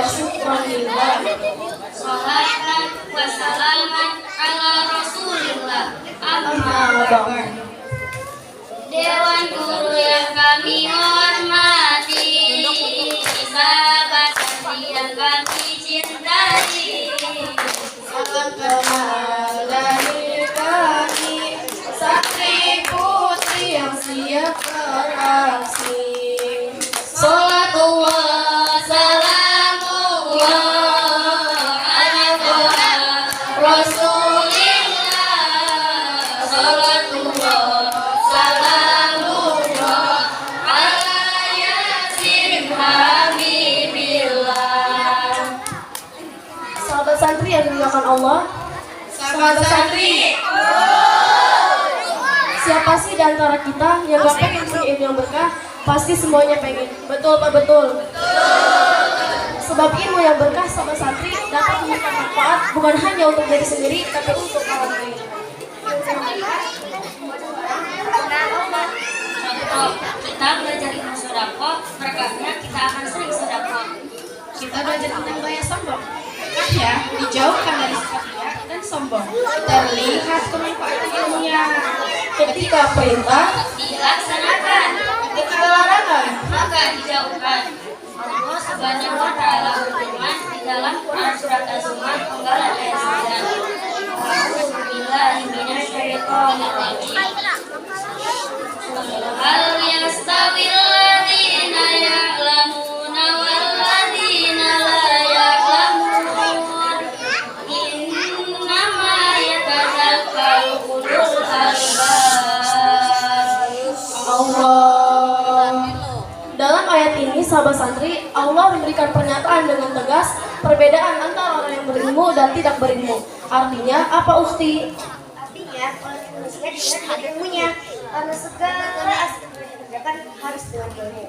syukran lillah. Sholatan wa salaman ala Rasulillah. Amma ba'd. Dewan guru yang kami hormati, sahabat yang kami cintai, Salam kenal dari kami, santri putri yang siap beraksi. Salatullah, salamullah ala Rasulillah. Salatullah, salamullah ala Yasin Habibillah. Sahabat santri yang dimuliakan Allah. Sahabat santri, siapa sih di antara kita yang gak pengen punya ilmu yang berkah? Pasti semuanya pengen. Betul Pak, betul? Sebab ilmu yang berkah sahabat santri dapat memberikan manfaat bukan hanya untuk diri sendiri, tapi untuk orang lain. Contoh, kita belajar ilmu sedekah, berkahnya kita akan sering sedekah. Kita belajar tentang gaya sombong. Ya, dijauhkan dari sifat riya dan sombong. Terlihat kemanfaatan ilmunya. Ketika perintah, Dilaksanakan, ketika larangan. maka dijauhkan. Allah Subhanahu wa taala berfirman di dalam Quran surat Az-Zumar penggalan ayat 9. A'udzubillahi minasyaitonir rajim. Hal yastawil ladzina ya'lamuna wal ladzina la ya'lamun. Innama yatadzakkaru ulul albab. Allah. Dalam ayat ini sahabat santri, Allah memberikan pernyataan dengan tegas perbedaan antara orang yang berilmu dan tidak berilmu. Artinya apa, Ukhti? Artinya, orang manusia dengan hak ilmunya, karena segala aspek yang dikerjakan harus dengan ilmu.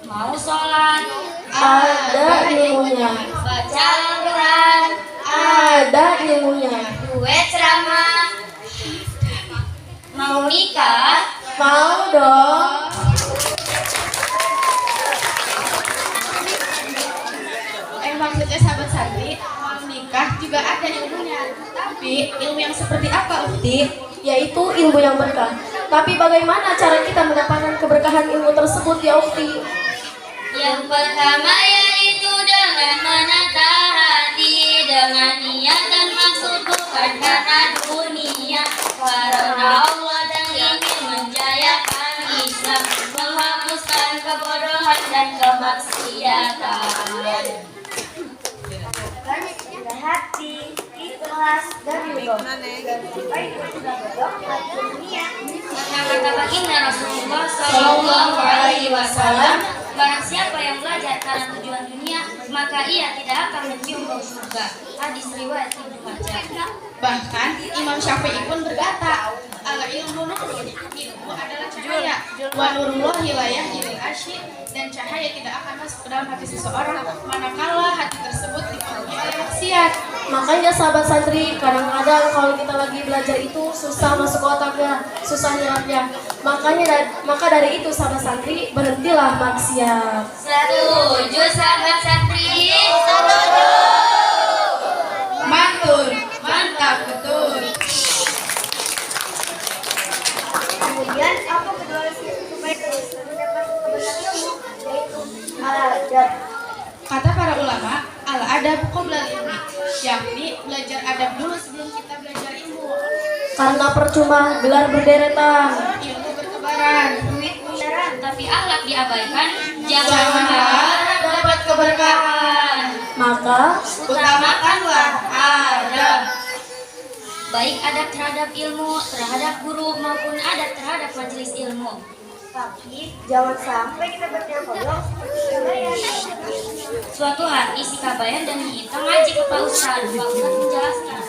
Mau sholat, Ada ilmunya. baca Al-Quran, Ada ilmunya. duet ceramah, mau nikah, Mau dong. Maksudnya sahabat santri, mau nikah juga ada ilmunya. Tapi ilmu yang seperti apa, Ukti? Yaitu ilmu yang berkah. Tapi bagaimana cara kita mendapatkan keberkahan ilmu tersebut ya, Ukti? yang pertama yaitu dengan menata hati, dengan niat dan maksud bukan karena dunia, karena Allah dan ingin menjayakan Islam, menghapuskan kebodohan dan kemaksiatan. Dengan hati, ikhlas, dan ridho. Dan sampai itu sudah bodoh, hati dunia. Karena kata baginda Rasulullah Shallallahu Alaihi Wasallam, barang siapa yang belajar karena tujuan dunia, maka ia tidak akan mencium bau surga. Hadis riwayat Ibnu Majah. Bahkan Imam Syafi'i pun berkata, al ilmu nurun, ilmu adalah cahaya, wa nurullahi la yahdil asyik, dan cahaya tidak akan masuk ke dalam hati seseorang manakala hati tersebut dipenuhi oleh maksiat. Makanya sahabat santri, kadang-kadang kalau kita lagi belajar itu susah masuk otaknya, susah nyerapnya. Maka dari itu sahabat santri, berhentilah maksiat. Setuju sahabat santri? Mantul, mantap betul. Kemudian, apa kedua supaya terus mendapat kebenaran ilmu, yaitu al-adab. Kata para ulama, al-adab qoblal ilmi, yakni belajar adab dulu sebelum kita belajar ilmu. Karena percuma gelar berderetan, ilmu bertebaran, Duit miliaran, tapi akhlak diabaikan, jangan jangan harap dapat keberkahan. Maka utamakanlah adab. Baik adab terhadap ilmu, terhadap guru, maupun adab terhadap majelis ilmu. Tapi, jangan sampai kita berniat kotor seperti kalian. Suatu hari si Kabayan dan Nyi Ita ngaji ke Pak Ustadz. Pak Ustadz menjelaskan,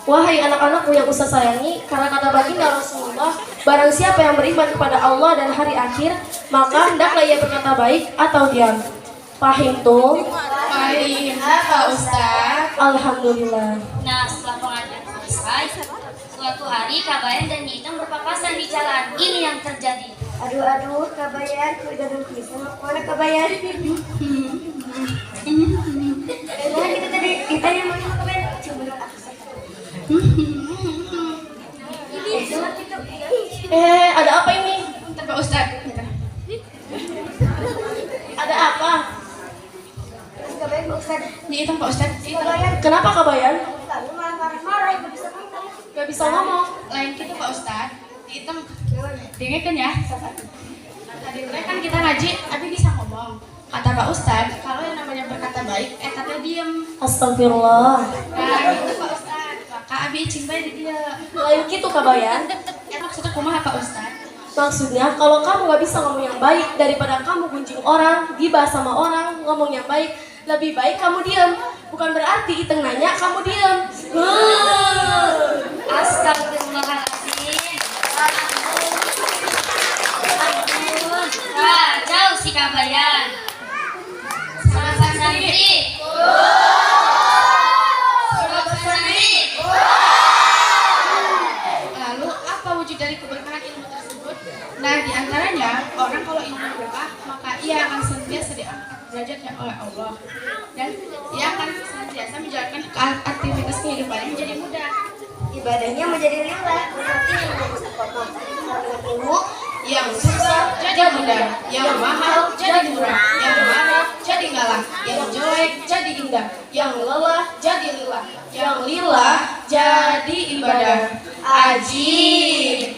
wahai anak-anakku yang Ustaz sayangi, karena kata baginda Rasulullah, barang siapa yang beriman kepada Allah dan hari akhir, maka hendaklah ia berkata baik atau diam. Pahim tuh? Pahim, Pak Ustaz. Alhamdulillah. nah setelah pengajian selesai, suatu hari Kabayan dan Nyi Ita berpapasan di jalan. Ini yang terjadi. Aduh, kabayan, udah dong, bisa mau kemana kabayan? kabayan Pak Ustaz. Dihitung Pak Ustaz. Dihitung. Kabayan. Kenapa kabayan? Lalu malah marah-marah, nggak bisa ngomong. Gak bisa ngomong. Lain gitu Pak Ustaz. Dihitung. Dengarkan ya. Tadi kan kita ngaji, tapi bisa ngomong. Kata Pak Ustaz, kalau yang namanya berkata baik, tapi diem. Astagfirullah. Nah, gitu Pak Ustaz. Maka abi cinta di dia. Lain gitu kabayan. Maksudnya kumaha Pak Ustaz? Maksudnya kalau kamu gak bisa ngomong yang baik daripada kamu gunjing orang, gibah sama orang, ngomong yang baik, lebih baik kamu diam. Bukan berarti Iteng nanya kamu diam. Astagfirullahaladzim. Wah, jauh si kabayan. Sahabat santri. Sahabat santri. Lalu apa wujud dari keberkahan ilmu tersebut? Nah, diantaranya orang kalau ilmu berkah, maka ia akan senantiasa diangkat derajatnya oleh Allah, dan ia akan senantiasa menjalankan aktivitas kehidupannya menjadi mudah. Ibadahnya menjadi lillah, berarti yang bagus apa? Dengan ilmu Yang susah jadi mudah, yang mahal jadi murah, yang marah jadi ngalah, yang jelek jadi indah, yang lelah jadi lillah, yang lillah jadi ibadah. Ajib.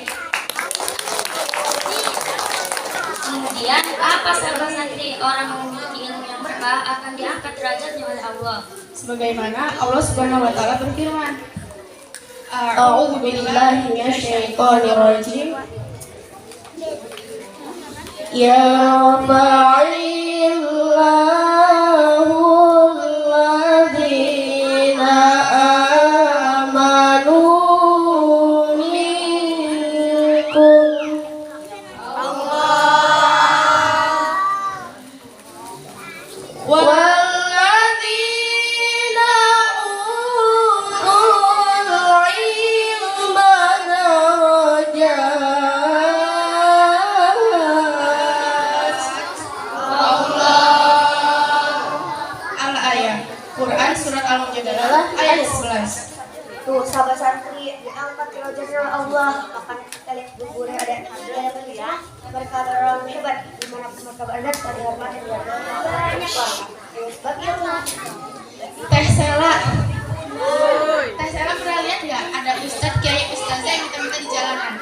Kemudian apa sahabat santri? Orang yang memiliki ilmu yang berkah akan diangkat derajatnya oleh Allah. Sebagaimana Allah Subhanahu wa taala berfirman, A'udzu billahi minasyaitonir rajim. Yarfa'illahu alladhina amanu minkum. Walladzina utul ilma darajat. Al-Ayah, Quran Surat Al-Mujadalah ayat 11. tuh sahabat santri diangkat derajatnya oleh Allah. Bahkan kita lihat buku ada ya. Mereka adalah orang hebat di mana mereka berada pada hormat dan banyak banget. Sebab ilmu. Teh Sela pernah lihat nggak ada ustadz kiai ustazah yang minta-minta di jalanan?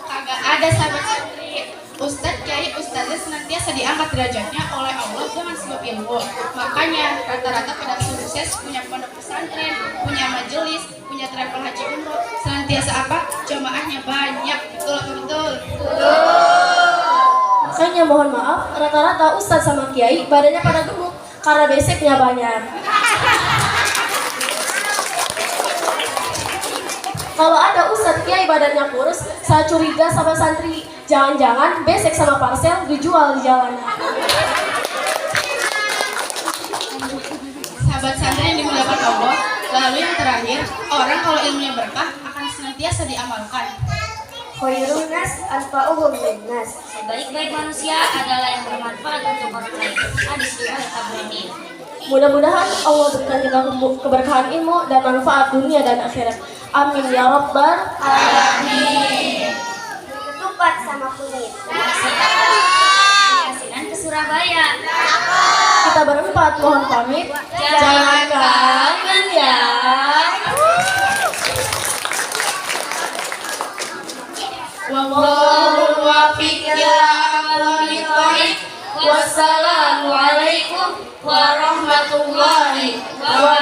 Kagak ada sahabat santri. Ustadz kiai ustazah senantiasa diangkat derajatnya oleh Allah dengan sebab ilmu. Makanya rata-rata pada sukses punya pondok pesantren, punya majelis, punya travel haji umroh, senantiasa apa? Jamaahnya banyak. Betul atau betul? Makanya mohon maaf, rata-rata ustadz sama kiai badannya pada gemuk karena beseknya banyak. Kalau ada ustadz kiai badannya kurus, saya curiga sama santri, jangan-jangan besek sama parcel dijual di jalanan. Sahabat santri yang dimuliakan Allah, lalu yang terakhir, orang kalau ilmunya berkah akan senantiasa diamalkan. Khairun nas anfa'uhum linnas. Sebaik-baik manusia adalah yang bermanfaat untuk orang lain. Hadis riwayat Tabrani. Mudah-mudahan Allah berikan kita keberkahan ilmu dan manfaat dunia dan akhirat. Amin ya Rabbal Alamin. Ketupat sama kunyit. Asinan ke Surabaya. Kita berempat mohon pamit. Jangan kangen ya. Wallahul muwaffiq ila aqwamit thoriq. Wassalamualaikum warahmatullahi wabarakatuh.